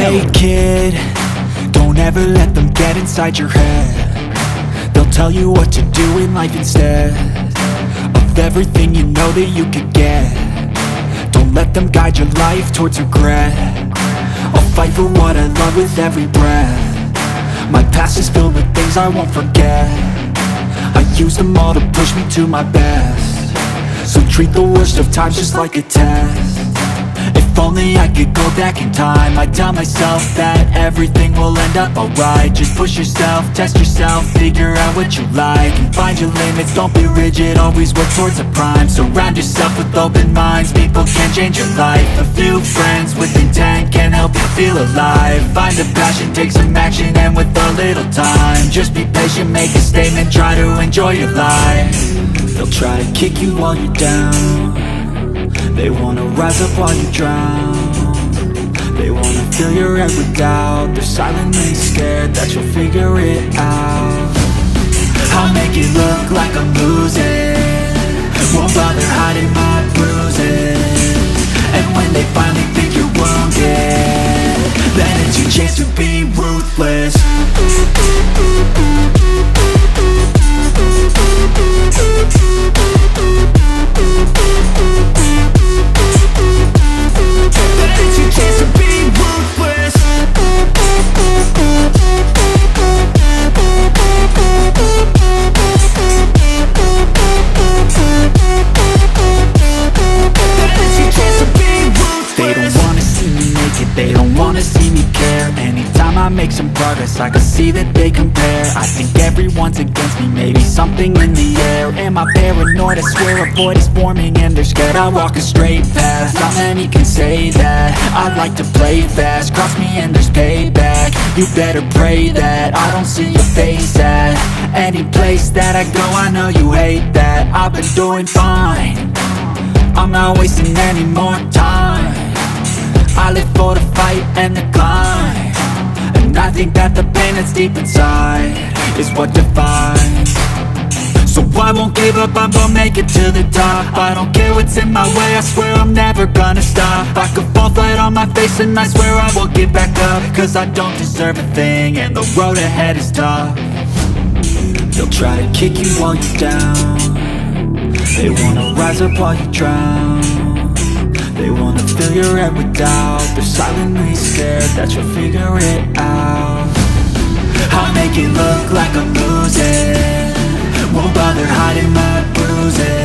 Hey kid, don't ever let them get inside your head. They'll tell you what to do in life instead of everything you know that you could get. Don't let them guide your life towards regret. I'll fight for what I love with every breath. My past is filled with things I won't forget. I use them all to push me to my best. So treat the worst of times just like a test. If only I could go back in time, I'd tell myself that everything will end up alright. Just push yourself, test yourself, figure out what you like, and find your limits, don't be rigid, always work towards a prime. Surround yourself with open minds, people can change your life. A few friends with intent can help you feel alive. Find a passion, take some action, and with a little time, just be patient, make a statement, try to enjoy your life. They'll try to kick you while you're down. They wanna rise up while you drown. They wanna fill your head with doubt. They're silently scared that you'll figure it out. I'll make it look like I'm losing, won't bother hiding my bruises. And when they finally think you're wounded, then it's your chance to be ruthless. They don't wanna see me care. Anytime I make some progress, I can see that they compare. I think everyone's against me, maybe something in the air. Am I paranoid? I swear a void is forming and they're scared I walk a straight path. Not many can say that. I like to play fast, cross me and there's payback. You better pray that I don't see your face at any place that I go. I know you hate that. I've been doing fine, I'm not wasting any more time. I live for the fight and the climb, and I think that the pain that's deep inside is what defines. So I won't give up, I'm gonna make it to the top. I don't care what's in my way, I swear I'm never gonna stop. I could fall flat on my face and I swear I will get back up, cause I don't deserve a thing and the road ahead is tough. They'll try to kick you while you're down. They wanna rise up while you drown. They wanna fill your head with doubt. They're silently scared that you'll figure it out. I'll make it look like I'm losing, won't bother hiding my bruises.